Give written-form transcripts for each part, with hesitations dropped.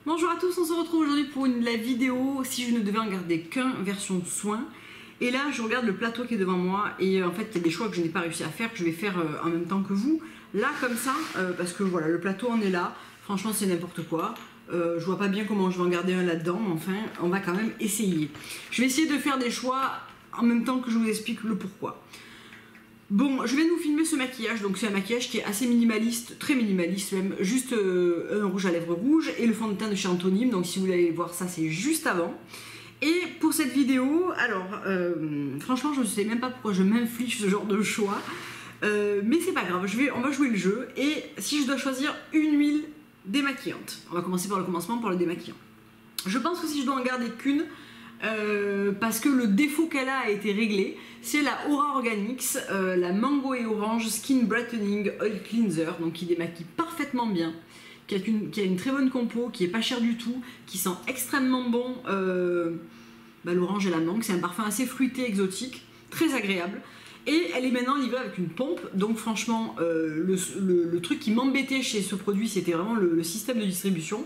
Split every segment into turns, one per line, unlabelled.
Bonjour à tous, on se retrouve aujourd'hui pour la vidéo si je ne devais en garder qu'un version soin. Et là je regarde le plateau qui est devant moi et en fait il y a des choix que je n'ai pas réussi à faire, que je vais faire en même temps que vous. Là comme ça, parce que voilà, le plateau en est là, franchement c'est n'importe quoi. Je vois pas bien comment je vais en garder un là-dedans, mais enfin on va quand même essayer. Je vais essayer de faire des choix en même temps que je vous explique le pourquoi. Bon, je vais nous filmer ce maquillage, donc c'est un maquillage qui est assez minimaliste, très minimaliste même, juste un rouge à lèvres rouge et le fond de teint de chez Antonine, donc si vous voulez aller voir ça c'est juste avant. Et pour cette vidéo, alors franchement je ne sais même pas pourquoi je m'inflige ce genre de choix, mais c'est pas grave, on va jouer le jeu et si je dois choisir une huile démaquillante, on va commencer par le commencement, par le démaquillant. Je pense que si je dois en garder qu'une, parce que le défaut qu'elle a été réglé, c'est la Aura Organics, la Mango et Orange Skin Brightening Oil Cleanser, donc qui démaquille parfaitement bien, qui a une très bonne compo, qui est pas cher du tout, qui sent extrêmement bon, l'orange et la mangue, c'est un parfum assez fruité, exotique, très agréable. Et elle est maintenant livrée avec une pompe, donc franchement, le truc qui m'embêtait chez ce produit, c'était vraiment le système de distribution.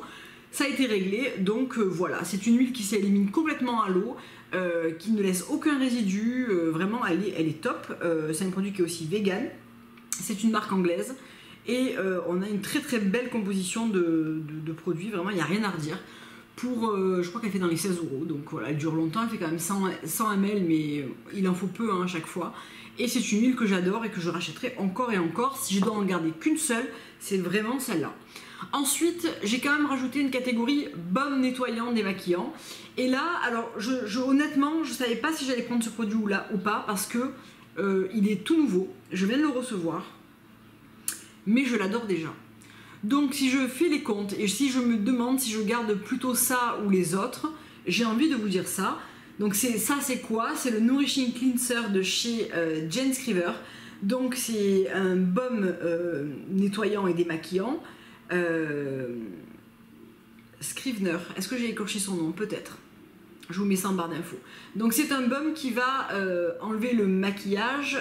Ça a été réglé, donc voilà, c'est une huile qui s'élimine complètement à l'eau, qui ne laisse aucun résidu, vraiment elle est top. C'est un produit qui est aussi vegan, c'est une marque anglaise, et on a une très très belle composition de produits, vraiment il n'y a rien à redire. Pour, je crois qu'elle fait dans les 16 €, donc voilà, elle dure longtemps, elle fait quand même 100 ml, mais il en faut peu hein, à chaque fois. Et c'est une huile que j'adore et que je rachèterai encore et encore. Si je dois en garder qu'une seule, c'est vraiment celle-là. Ensuite, j'ai quand même rajouté une catégorie baume nettoyant démaquillant. Et là, alors, honnêtement, je ne savais pas si j'allais prendre ce produit ou pas, parce que il est tout nouveau. Je viens de le recevoir, mais je l'adore déjà. Donc, si je fais les comptes et si je me demande si je garde plutôt ça ou les autres, j'ai envie de vous dire ça. Donc, ça, c'est quoi? C'est le Nourishing Cleanser de chez Jane Scriver. Donc, c'est un baume nettoyant et démaquillant. Scrivener, est-ce que j'ai écorché son nom? Peut-être. Je vous mets ça en barre d'infos. Donc c'est un baume qui va enlever le maquillage,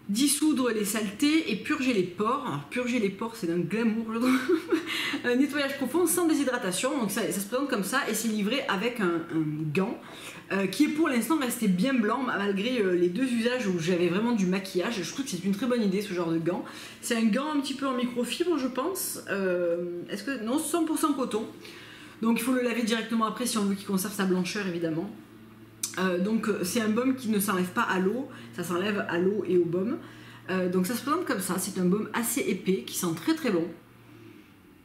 dissoudre les saletés et purger les pores. Alors, purger les pores, c'est d'un glamour, je trouve. Un nettoyage profond sans déshydratation. Donc ça se présente comme ça et c'est livré avec un gant qui est pour l'instant resté bien blanc malgré les deux usages où j'avais vraiment du maquillage. Je trouve que c'est une très bonne idée ce genre de gant. C'est un gant un petit peu en microfibre, je pense. Est-ce que non, 100% coton. Donc il faut le laver directement après si on veut qu'il conserve sa blancheur évidemment. Donc c'est un baume qui ne s'enlève pas à l'eau, ça s'enlève à l'eau et au baume. Donc ça se présente comme ça, c'est un baume assez épais qui sent très très bon.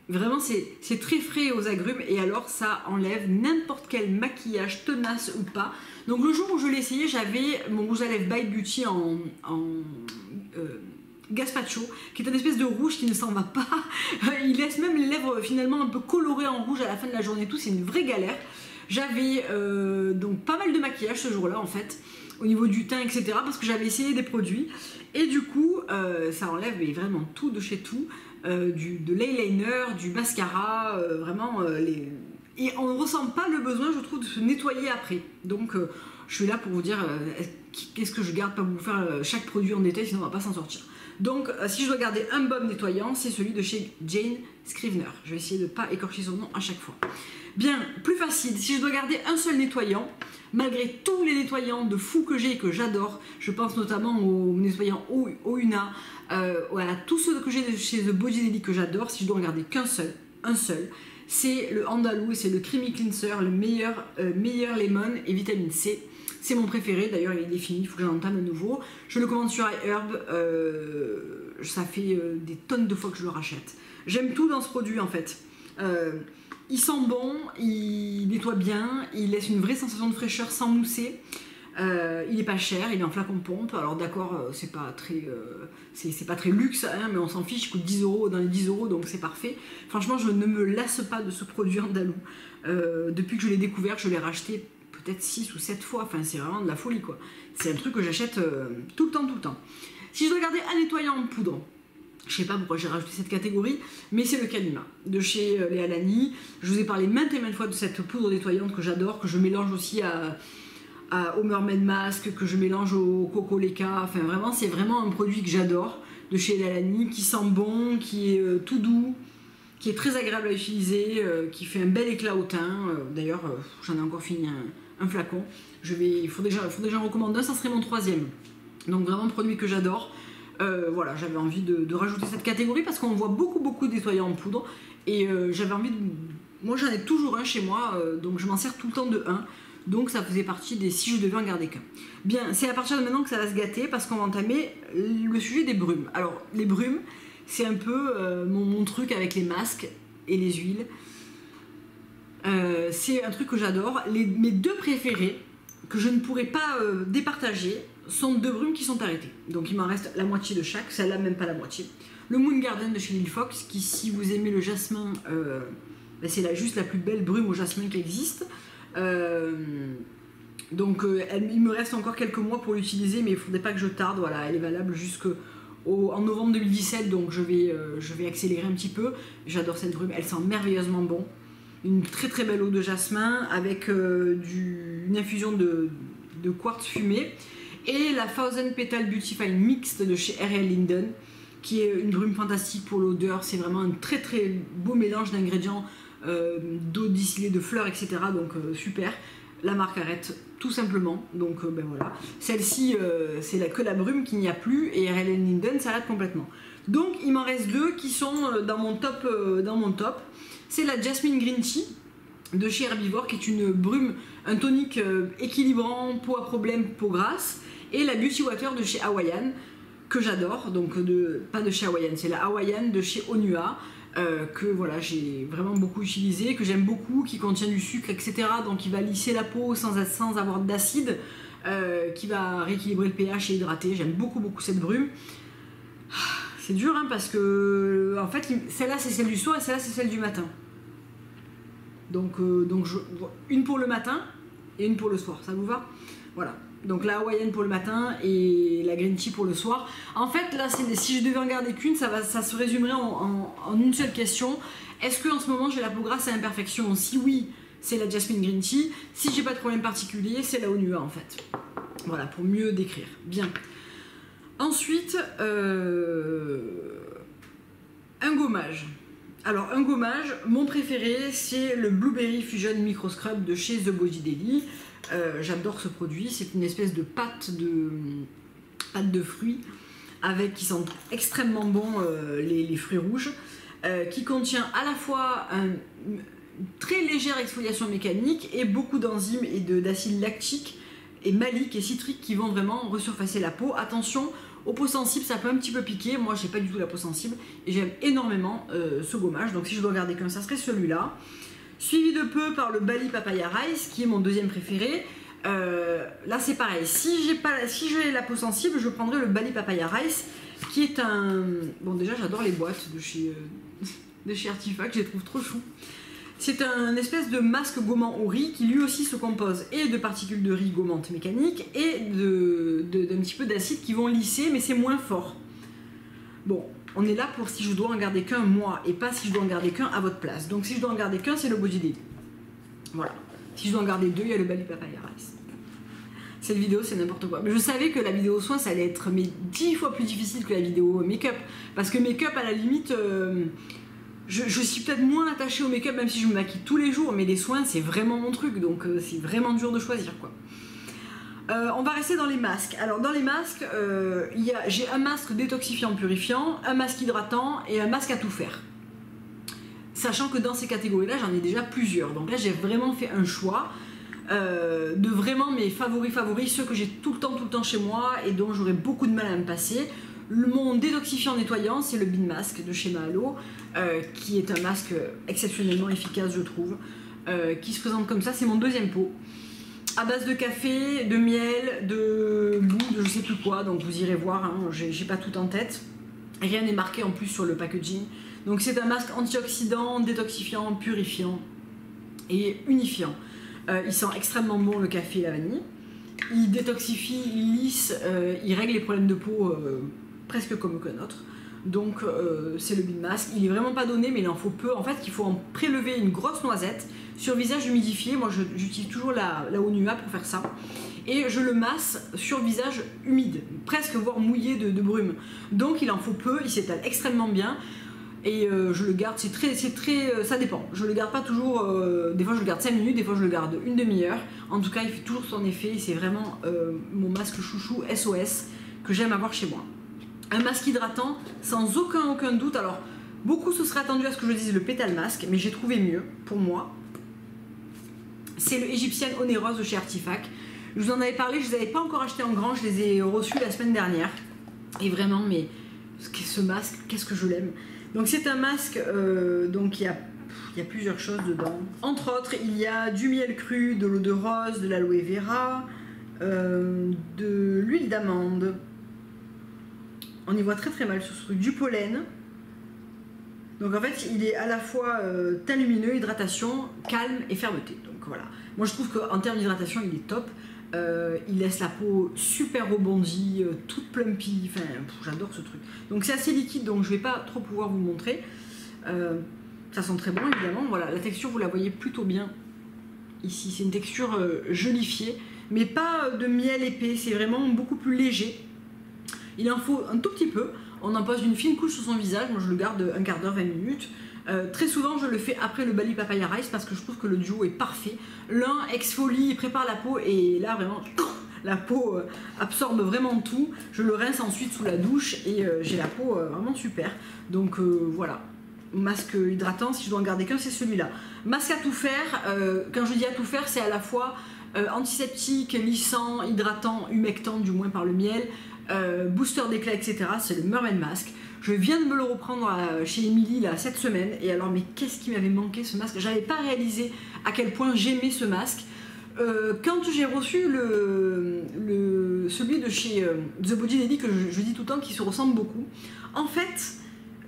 Vraiment c'est très frais aux agrumes et alors ça enlève n'importe quel maquillage tenace ou pas. Donc le jour où je l'ai essayé, j'avais mon rouge à lèvres by Beauty en Gazpacho, qui est une espèce de rouge qui ne s'en va pas. Il laisse même les lèvres finalement un peu colorées en rouge à la fin de la journée, tout c'est une vraie galère. J'avais donc pas mal de maquillage ce jour-là en fait, au niveau du teint etc. parce que j'avais essayé des produits et du coup ça enlève mais vraiment tout de chez tout, de l'eyeliner, du mascara, vraiment et on ne ressent pas le besoin je trouve de se nettoyer après. Donc je suis là pour vous dire qu'est-ce que je garde, pas vous faire chaque produit en détail sinon on va pas s'en sortir. Donc si je dois garder un baume nettoyant, c'est celui de chez Jane Scrivener. Je vais essayer de ne pas écorcher son nom à chaque fois. Bien, plus facile, si je dois garder un seul nettoyant, malgré tous les nettoyants de fou que j'ai et que j'adore, je pense notamment aux nettoyants Ouna, voilà, tous ceux que j'ai chez The Body Daily que j'adore, si je dois en garder qu'un seul, c'est le Andalou et c'est le Creamy Cleanser, le meilleur lemon et vitamine C. C'est mon préféré, d'ailleurs il est fini, il faut que j'en entame un nouveau. Je le commande sur iHerb, ça fait des tonnes de fois que je le rachète. J'aime tout dans ce produit en fait. Il sent bon, il nettoie bien, il laisse une vraie sensation de fraîcheur sans mousser. Il est pas cher, il est en flacon pompe. Alors d'accord, c'est pas très luxe, hein, mais on s'en fiche, il coûte 10 €, dans les 10 € donc c'est parfait. Franchement, je ne me lasse pas de ce produit Andalou. Depuis que je l'ai découvert, je l'ai racheté peut-être 6 ou 7 fois, enfin c'est vraiment de la folie quoi. C'est un truc que j'achète tout le temps. Si je dois garder un nettoyant en poudre, je sais pas pourquoi j'ai rajouté cette catégorie, mais c'est le Kalima de chez Léa Lani. Je vous ai parlé maintes et maintes fois de cette poudre nettoyante que j'adore, que je mélange aussi au Mermaid Mask, que je mélange au Coco Leka. Enfin vraiment, c'est vraiment un produit que j'adore de chez Léa Lani, qui sent bon, qui est tout doux, qui est très agréable à utiliser, qui fait un bel éclat au teint. D'ailleurs, j'en ai encore fini un flacon. Il faut déjà en recommander un, ça serait mon 3e. Donc vraiment un produit que j'adore. Voilà, j'avais envie de rajouter cette catégorie parce qu'on voit beaucoup de nettoyants en poudre. Et j'avais envie de... Moi j'en ai toujours un chez moi, donc je m'en sers tout le temps de un. Donc ça faisait partie des si je devais en garder qu'un. Bien, c'est à partir de maintenant que ça va se gâter parce qu'on va entamer le sujet des brumes. Alors les brumes, c'est un peu mon truc avec les masques et les huiles. C'est un truc que j'adore. Mes 2 préférés, que je ne pourrais pas départager, sont 2 brumes qui sont arrêtées. Donc il m'en reste la moitié de chaque, celle-là même pas la moitié. Le Moon Garden de chez Lil Fox, qui si vous aimez le jasmin, c'est juste la plus belle brume au jasmin qui existe. Donc il me reste encore quelques mois pour l'utiliser, mais il ne faudrait pas que je tarde. Voilà, elle est valable jusqu'en novembre 2017, donc je vais accélérer un petit peu. J'adore cette brume, elle sent merveilleusement bon. Une très belle eau de jasmin avec une infusion de quartz fumé. Et la Thousand Petal Beautifying Mixed de chez R.L. Linden, qui est une brume fantastique pour l'odeur. C'est vraiment un très beau mélange d'ingrédients, d'eau distillée, de fleurs, etc. Donc super. La marque arrête tout simplement. Donc ben voilà. Celle-ci, c'est que la brume qu'il n'y a plus, et R.L. Linden s'arrête complètement. Donc il m'en reste 2 qui sont dans mon top. C'est la Jasmine Green Tea de chez Herbivore, qui est une brume, un tonique équilibrant, peau à problème, peau grasse, et la Beauty Water de chez Hawaiian, que j'adore, donc pas de chez Hawaiian, c'est la Hawaiian de chez Onua, que voilà, j'ai vraiment beaucoup utilisé, que j'aime beaucoup, qui contient du sucre, etc. Donc qui va lisser la peau sans avoir d'acide, qui va rééquilibrer le pH et hydrater. J'aime beaucoup cette brume. C'est dur hein, parce que en fait celle-là c'est celle du soir et celle-là c'est celle du matin. Donc une pour le matin et une pour le soir, ça vous va? Voilà. Donc la Hawaiian pour le matin et la Green Tea pour le soir. En fait là, si je devais en garder qu'une, ça se résumerait en une seule question. Est-ce que en ce moment j'ai la peau grasse à imperfection? Si oui, c'est la Jasmine Green Tea. Si j'ai pas de problème particulier, c'est la Onua en fait. Voilà, pour mieux décrire. Bien. Ensuite, un gommage. Alors un gommage, mon préféré c'est le Blueberry Fusion Micro Scrub de chez The Body Daily. J'adore ce produit, c'est une espèce de pâte de fruits qui sent extrêmement bon les fruits rouges, qui contient à la fois une très légère exfoliation mécanique et beaucoup d'enzymes et d'acides lactiques et maliques et citriques qui vont vraiment resurfacer la peau. Attention, aux peaux sensibles, ça peut un petit peu piquer. Moi, j'ai pas du tout la peau sensible et j'aime énormément ce gommage. Donc, si je dois garder qu'un, ça serait celui-là. Suivi de peu par le Bali Papaya Rice, qui est mon 2e préféré. Là, c'est pareil. Si j'ai la peau sensible, je prendrai le Bali Papaya Rice, qui est un... Bon, déjà, j'adore les boîtes de chez Artifact, je les trouve trop chou. C'est un espèce de masque gommant au riz qui lui aussi se compose et de particules de riz gommantes mécaniques et d'un petit peu d'acide qui vont lisser, mais c'est moins fort. Bon, on est là pour si je dois en garder qu'un moi et pas si je dois en garder qu'un à votre place. Donc si je dois en garder qu'un, c'est le Body Daily. Voilà. Si je dois en garder 2, il y a le Bali Papaya Rice. Cette vidéo, c'est n'importe quoi. Mais je savais que la vidéo soin, ça allait être 10 fois plus difficile que la vidéo make-up. Parce que make-up, à la limite... Je suis peut-être moins attachée au make-up même si je me maquille tous les jours, mais les soins c'est vraiment mon truc, donc c'est vraiment dur de choisir quoi. On va rester dans les masques. Alors dans les masques, j'ai un masque détoxifiant purifiant, un masque hydratant et un masque à tout faire. Sachant que dans ces catégories-là, j'en ai déjà plusieurs. Donc là, j'ai vraiment fait un choix de vraiment mes favoris, ceux que j'ai tout le temps chez moi et dont j'aurais beaucoup de mal à me passer. Mon détoxifiant nettoyant, c'est le Bean Mask de chez Mahalo, qui est un masque exceptionnellement efficace, je trouve, qui se présente comme ça. C'est mon 2e pot, à base de café, de miel, de boue, de je sais plus quoi, donc vous irez voir, hein, j'ai pas tout en tête. Rien n'est marqué en plus sur le packaging. Donc c'est un masque antioxydant, détoxifiant, purifiant et unifiant. Il sent extrêmement bon le café et la vanille. Il détoxifie, il lisse, il règle les problèmes de peau presque comme aucun autre. Donc c'est le Bean Mask. Il est vraiment pas donné, mais il en faut peu. En fait, il faut en prélever une grosse noisette sur visage humidifié. Moi, j'utilise toujours la Onua pour faire ça. Et je le masse sur visage humide, presque voire mouillé de brume. Donc il en faut peu, il s'étale extrêmement bien. et je le garde, ça dépend, je le garde pas toujours, des fois je le garde 5 minutes, des fois je le garde une demi-heure, en tout cas il fait toujours son effet, c'est vraiment mon masque chouchou SOS que j'aime avoir chez moi. Un masque hydratant sans aucun doute, alors beaucoup se seraient attendus à ce que je dise le Pétale Masque, mais j'ai trouvé mieux pour moi. C'est le Egyptian Oneros de chez Artifact. Je vous en avais parlé, je ne les avais pas encore achetés en grand, je les ai reçus la semaine dernière. Et vraiment, mais ce masque, qu'est-ce que je l'aime. Donc c'est un masque, donc il y a plusieurs choses dedans. Entre autres, il y a du miel cru, de l'eau de rose, de l'aloe vera, de l'huile d'amande. On y voit très mal sur ce truc, du pollen. Donc en fait, il est à la fois teint lumineux, hydratation, calme et fermeté. Donc voilà. Moi je trouve qu'en termes d'hydratation, il est top. Il laisse la peau super rebondie, toute plumpy. Enfin, j'adore ce truc. Donc c'est assez liquide, donc je ne vais pas trop pouvoir vous montrer. Ça sent très bon évidemment. Voilà, la texture, vous la voyez plutôt bien ici. C'est une texture gelifiée, mais pas de miel épais. C'est vraiment beaucoup plus léger. Il en faut un tout petit peu. On en pose une fine couche sur son visage, moi je le garde un quart d'heure, 20 minutes. Très souvent je le fais après le Bali Papaya Rice parce que je trouve que le duo est parfait. L'un exfolie, prépare la peau et là vraiment la peau absorbe vraiment tout. Je le rince ensuite sous la douche et j'ai la peau vraiment super. Donc voilà, masque hydratant, si je dois en garder qu'un c'est celui-là. Masque à tout faire, quand je dis à tout faire c'est à la fois antiseptique, lissant, hydratant, humectant du moins par le miel. Booster d'éclat, etc. C'est le Mermaid Mask. Je viens de me le reprendre chez Emily là, cette semaine. Et alors, mais qu'est-ce qui m'avait manqué ce masque? J'avais pas réalisé à quel point j'aimais ce masque. Quand j'ai reçu celui de chez The Body Lady, que je dis tout le temps qu'il se ressemble beaucoup. En fait,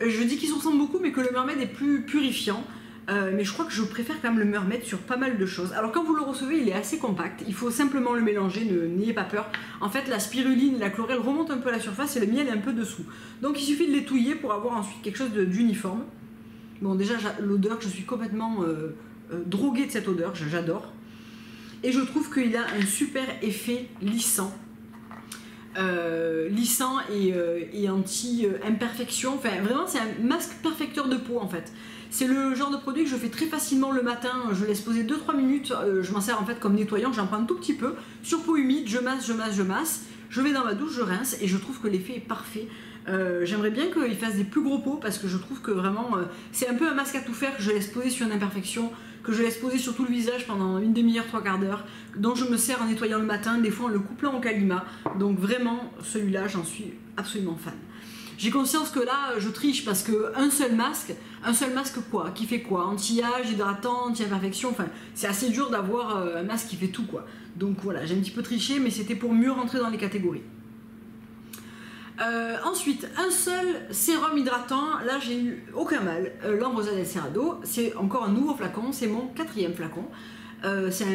je dis qu'il se ressemble beaucoup, mais que le Mermaid est plus purifiant. Mais je crois que je préfère quand même le Mermaid sur pas mal de choses. Alors quand vous le recevez, il est assez compact, il faut simplement le mélanger, n'ayez pas peur. En fait la spiruline et la chlorelle remontent un peu à la surface et le miel est un peu dessous. Donc il suffit de les touiller pour avoir ensuite quelque chose d'uniforme. Bon déjà l'odeur, je suis complètement droguée de cette odeur, j'adore. Et je trouve qu'il a un super effet lissant. Lissant et anti-imperfection. Enfin vraiment c'est un masque perfecteur de peau en fait. C'est le genre de produit que je fais très facilement le matin, je laisse poser 2-3 minutes, je m'en sers en fait comme nettoyant, j'en prends un tout petit peu, sur peau humide, je masse, je vais dans ma douche, je rince et je trouve que l'effet est parfait. J'aimerais bien qu'il fasse des plus gros pots parce que je trouve que vraiment c'est un peu un masque à tout faire que je laisse poser sur une imperfection, que je laisse poser sur tout le visage pendant une demi-heure, 3/4 d'heure, dont je me sers en nettoyant le matin, des fois en le couplant au Calima. Donc vraiment celui-là j'en suis absolument fan. J'ai conscience que là je triche parce que un seul masque quoi, qui fait quoi? Anti-âge, hydratant, anti-imperfection, enfin c'est assez dur d'avoir un masque qui fait tout quoi. Donc voilà, j'ai un petit peu triché mais c'était pour mieux rentrer dans les catégories. Ensuite, un seul sérum hydratant, là j'ai eu aucun mal, l'Ambrosia del Cerrado, c'est encore un nouveau flacon, c'est mon 4e flacon. C'est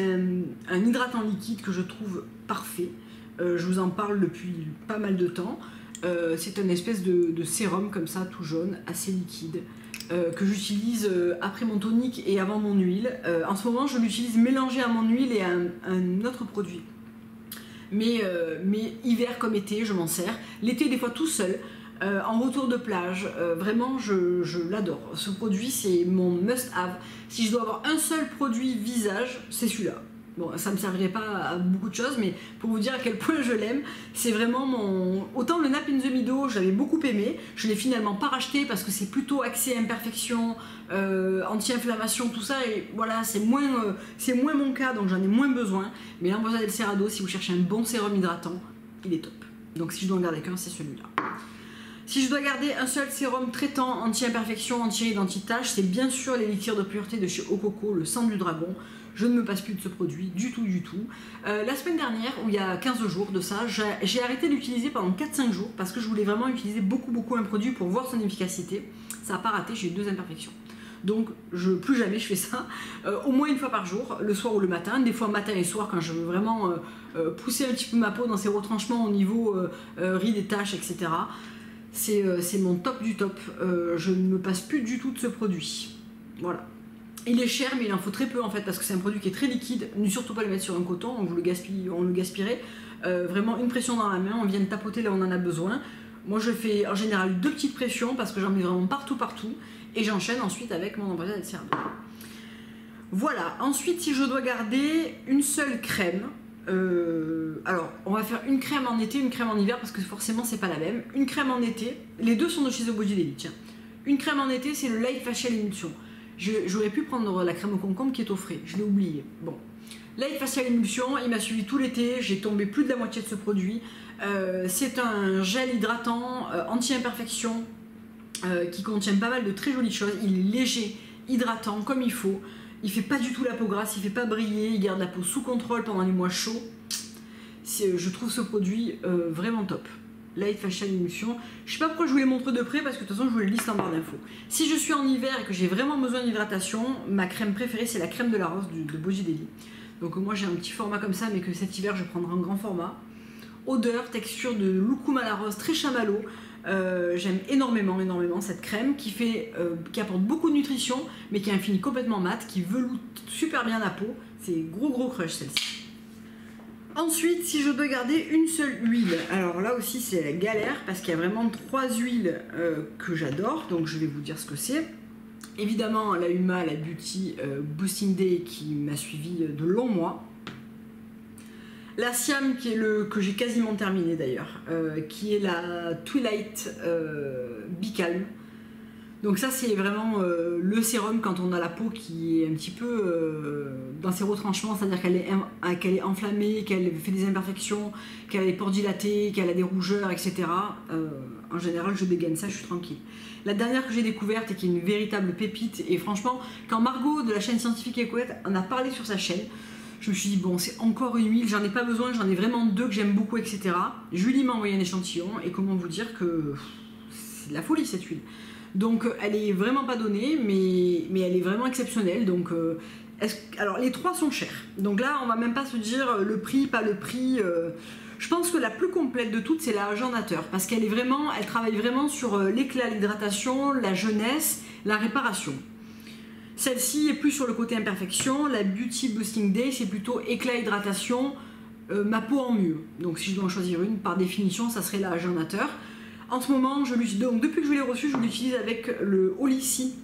un hydratant liquide que je trouve parfait, je vous en parle depuis pas mal de temps. C'est une espèce de sérum comme ça, tout jaune, assez liquide, que j'utilise après mon tonique et avant mon huile. En ce moment, je l'utilise mélangé à mon huile et à un autre produit. Mais hiver comme été, je m'en sers. L'été, des fois tout seul, en retour de plage. Vraiment, je l'adore. Ce produit, c'est mon must-have. Si je dois avoir un seul produit visage, c'est celui-là. Bon, ça ne me servirait pas à beaucoup de choses, mais pour vous dire à quel point je l'aime, c'est vraiment mon... Autant le Nap in the Mido, j'avais beaucoup aimé, je l'ai finalement pas racheté parce que c'est plutôt axé imperfection, anti-inflammation, tout ça, et voilà, c'est moins mon cas, donc j'en ai moins besoin. Mais l'Ambrosia del Cerrado, si vous cherchez un bon sérum hydratant, il est top. Donc si je dois en garder qu'un, c'est celui-là. Si je dois garder un seul sérum traitant anti-imperfection, anti-rides, anti-taches, c'est bien sûr l'élixir de pureté de chez Okoko, le sang du dragon. Je ne me passe plus de ce produit, du tout. La semaine dernière, ou il y a 15 jours de ça, j'ai arrêté d'utiliser pendant 4-5 jours parce que je voulais vraiment utiliser beaucoup un produit pour voir son efficacité. Ça n'a pas raté, j'ai eu 2 imperfections. Donc plus jamais je fais ça, au moins une fois par jour, le soir ou le matin, des fois matin et soir quand je veux vraiment pousser un petit peu ma peau dans ses retranchements au niveau rides et taches, etc. C'est mon top du top, je ne me passe plus du tout de ce produit. Voilà. Il est cher mais il en faut très peu en fait parce que c'est un produit qui est très liquide, ne surtout pas le mettre sur un coton, on le gaspillerait. Vraiment une pression dans la main, on vient de tapoter là où on en a besoin. Moi je fais en général 2 petites pressions parce que j'en mets vraiment partout et j'enchaîne ensuite avec mon Ambrosia del Cerrado. Voilà, ensuite si je dois garder une seule crème, alors on va faire une crème en été, une crème en hiver parce que forcément c'est pas la même. Une crème en été, les deux sont de chez The Body Daily, tiens. Une crème en été c'est le Light Facial Emulsion. J'aurais pu prendre la crème au concombre qui est au frais, je l'ai oublié. Bon, Light Facial Emulsion, il m'a suivi tout l'été, j'ai tombé plus de la moitié de ce produit. C'est un gel hydratant anti-imperfection qui contient pas mal de très jolies choses. Il est léger, hydratant comme il faut. Il fait pas du tout la peau grasse, il fait pas briller, il garde la peau sous contrôle pendant les mois chauds. Je trouve ce produit vraiment top. Light Facial Emulsion. Je sais pas pourquoi je vous les montre de près parce que de toute façon je vous les liste en barre d'infos. Si je suis en hiver et que j'ai vraiment besoin d'hydratation, ma crème préférée c'est la crème de la rose de Body Daily. Donc moi j'ai un petit format comme ça mais que cet hiver je prendrai un grand format. Odeur, texture de loukoum à la rose, très chamallow. J'aime énormément cette crème qui apporte beaucoup de nutrition mais qui a un fini complètement mat, qui veloute super bien la peau. C'est gros crush celle-ci. Ensuite, si je dois garder une seule huile, alors là aussi c'est la galère parce qu'il y a vraiment 3 huiles que j'adore, donc je vais vous dire ce que c'est. Évidemment la Huma, la Beauty Boosting Day qui m'a suivi de longs mois. La Siam qui est que j'ai quasiment terminé d'ailleurs, qui est la Twilight Bicalm. Donc ça c'est vraiment le sérum quand on a la peau qui est un petit peu dans ses retranchements, c'est-à-dire qu'elle est enflammée, qu'elle fait des imperfections, qu'elle a les pores dilatés, qu'elle a des rougeurs, etc. En général je dégaine ça, je suis tranquille. La dernière que j'ai découverte et qui est une véritable pépite, et franchement quand Margot de la chaîne Scientifique Écoette en a parlé sur sa chaîne, je me suis dit bon c'est encore une huile, j'en ai pas besoin, j'en ai vraiment 2 que j'aime beaucoup, etc. Julie m'a envoyé un échantillon et comment vous dire que c'est de la folie cette huile. Donc elle est vraiment pas donnée mais elle est vraiment exceptionnelle. Donc alors les 3 sont chers, donc là on va même pas se dire le prix, pas le prix. Je pense que la plus complète de toutes c'est la Agent Nature parce qu'elle travaille vraiment sur l'éclat, l'hydratation, la jeunesse, la réparation. Celle-ci est plus sur le côté imperfection. La Beauty Boosting Day c'est plutôt éclat, hydratation, ma peau en mieux. Donc si je dois en choisir une, par définition ça serait la Agent Nature. En ce moment, donc depuis que je l'ai reçu, je l'utilise avec le Holy.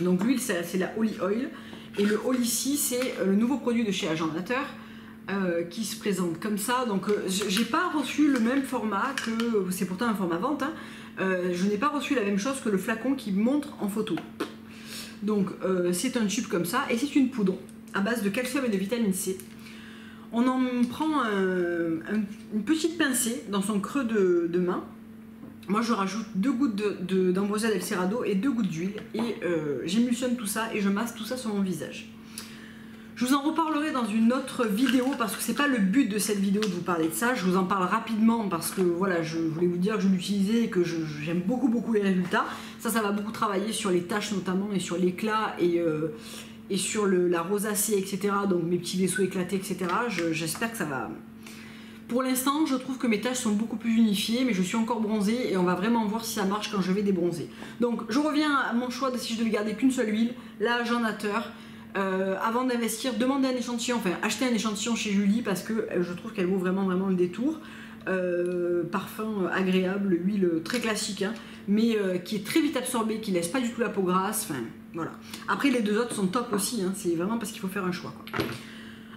Donc l'huile, c'est la Holy Oil. Et le Holy, c'est le nouveau produit de chez Agent Nature qui se présente comme ça. Donc j'ai pas reçu le même format que... C'est pourtant un format vente. Hein, je n'ai pas reçu la même chose que le flacon qui montre en photo. Donc c'est un tube comme ça et c'est une poudre à base de calcium et de vitamine C. On en prend une petite pincée dans son creux de main. Moi je rajoute 2 gouttes d'Ambrosia del Cerrado et 2 gouttes d'huile et j'émulsionne tout ça et je masse tout ça sur mon visage. Je vous en reparlerai dans une autre vidéo parce que c'est pas le but de cette vidéo de vous parler de ça. Je vous en parle rapidement parce que voilà, je voulais vous dire que je l'utilisais et que j'aime beaucoup les résultats. Ça va beaucoup travailler sur les taches notamment et sur l'éclat et sur la rosacée, etc. Donc mes petits vaisseaux éclatés, etc. J'espère que ça va... Pour l'instant, je trouve que mes taches sont beaucoup plus unifiées, mais je suis encore bronzée et on va vraiment voir si ça marche quand je vais débronzer. Donc, je reviens à mon choix de si je devais garder qu'une seule huile, la Agent Nature. Avant d'investir, demandez un échantillon, enfin achetez un échantillon chez Julie parce que je trouve qu'elle vaut vraiment le détour. Parfum agréable, huile très classique, hein, mais qui est très vite absorbée, qui laisse pas du tout la peau grasse. Enfin, voilà. Après, les 2 autres sont top aussi, hein, c'est vraiment parce qu'il faut faire un choix, quoi.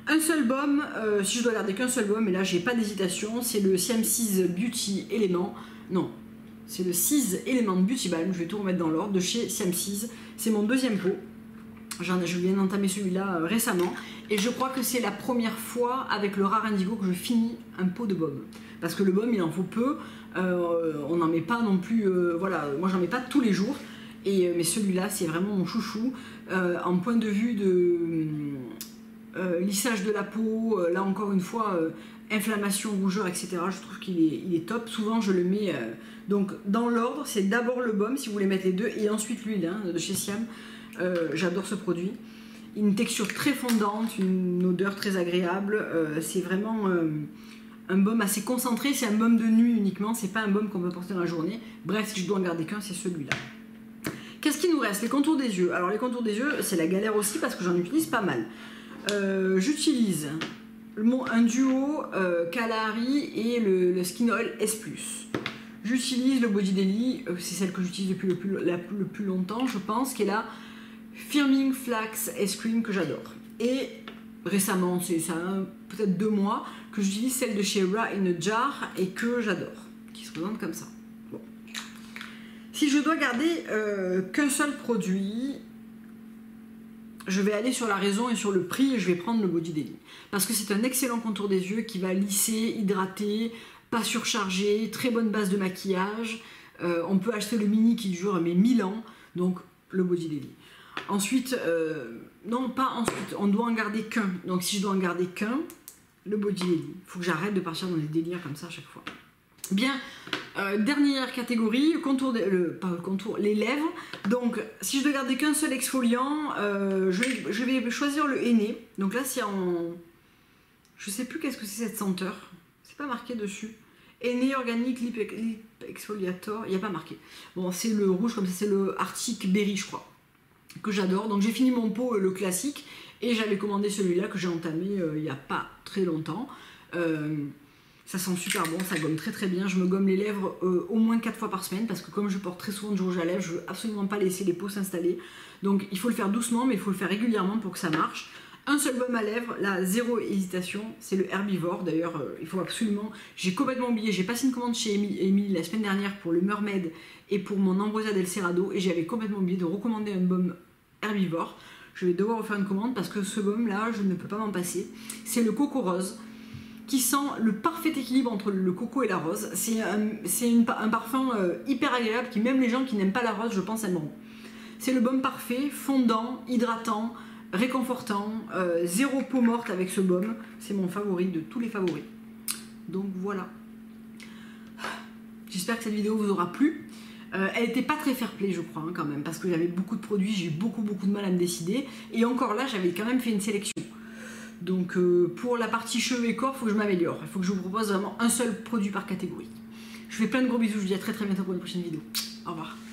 Un seul baume, si je dois garder qu'un seul baume, et là j'ai pas d'hésitation, c'est le Siam6 Beauty Element. Non, c'est le 6 Element Beauty Balm, je vais tout remettre dans l'ordre, de chez Siam6. C'est mon 2e pot. Je viens d'entamer celui-là récemment. Et je crois que c'est la première fois avec le Rare Indigo que je finis un pot de baume. Parce que le baume, il en faut peu. On n'en met pas non plus... voilà, moi j'en mets pas tous les jours. Mais celui-là, c'est vraiment mon chouchou. En point de vue de... lissage de la peau, là encore une fois, inflammation, rougeur, etc. Je trouve qu'il est top. Souvent je le mets donc dans l'ordre, c'est d'abord le baume si vous voulez mettre les 2 et ensuite l'huile, hein, de chez Siam. J'adore ce produit. Une texture très fondante, une odeur très agréable. C'est vraiment un baume assez concentré, c'est un baume de nuit uniquement, c'est pas un baume qu'on peut porter dans la journée. Bref, si je dois en garder qu'un, c'est celui-là. Qu'est-ce qui nous reste? Les contours des yeux. Alors les contours des yeux, c'est la galère aussi parce que j'en utilise pas mal. J'utilise un duo Kalahari et le Skin Oil S+. J'utilise le Body Daily, c'est celle que j'utilise depuis le plus longtemps, je pense, qui est la Firming Flax Ice Cream que j'adore. Et récemment, c'est ça, peut-être 2 mois, que j'utilise celle de chez Ra in a Jar et que j'adore, qui se présente comme ça. Bon. Si je dois garder qu'un seul produit, je vais aller sur la raison et sur le prix et je vais prendre le Body Daily. Parce que c'est un excellent contour des yeux qui va lisser, hydrater, pas surchargé, très bonne base de maquillage. On peut acheter le mini qui dure mais 1000 ans, donc le Body Daily. Ensuite, non pas ensuite, on doit en garder qu'un. Donc si je dois en garder qu'un, le Body Daily. Il faut que j'arrête de partir dans des délires comme ça à chaque fois. Bien, dernière catégorie, les lèvres. Donc, si je dois garder qu'un seul exfoliant, je vais choisir le Henné. Donc là, c'est en... Je sais plus qu'est-ce que c'est cette senteur. C'est pas marqué dessus. Henné Organic Lip Exfoliator. Il n'y a pas marqué. Bon, c'est le rouge comme ça, c'est le Arctic Berry, je crois. Que j'adore. Donc j'ai fini mon pot, le classique. Et j'avais commandé celui-là que j'ai entamé il n'y a pas très longtemps. Ça sent super bon, ça gomme très très bien. Je me gomme les lèvres au moins 4 fois par semaine parce que comme je porte très souvent de rouge à lèvres, je veux absolument pas laisser les peaux s'installer. Donc il faut le faire doucement, mais il faut le faire régulièrement pour que ça marche. Un seul baume à lèvres, là, zéro hésitation, c'est le Herbivore. D'ailleurs, il faut absolument... J'ai complètement oublié, j'ai passé une commande chez Emily la semaine dernière pour le Mermaid et pour mon Ambrosia del Cerrado et j'avais complètement oublié de recommander un baume Herbivore. Je vais devoir refaire une commande parce que ce baume là, je ne peux pas m'en passer. C'est le Coco Rose, qui sent le parfait équilibre entre le coco et la rose. C'est un parfum hyper agréable qui même les gens qui n'aiment pas la rose, je pense, aimeront. C'est le baume parfait, fondant, hydratant, réconfortant, zéro peau morte avec ce baume. C'est mon favori de tous les favoris. Donc voilà. J'espère que cette vidéo vous aura plu. Elle n'était pas très fair-play, je crois, hein, quand même, parce que j'avais beaucoup de produits, j'ai eu beaucoup de mal à me décider. Et encore là, j'avais quand même fait une sélection. Donc pour la partie cheveux et corps, il faut que je m'améliore. Il faut que je vous propose vraiment un seul produit par catégorie. Je vous fais plein de gros bisous, je vous dis à très bientôt pour une prochaine vidéo. Au revoir.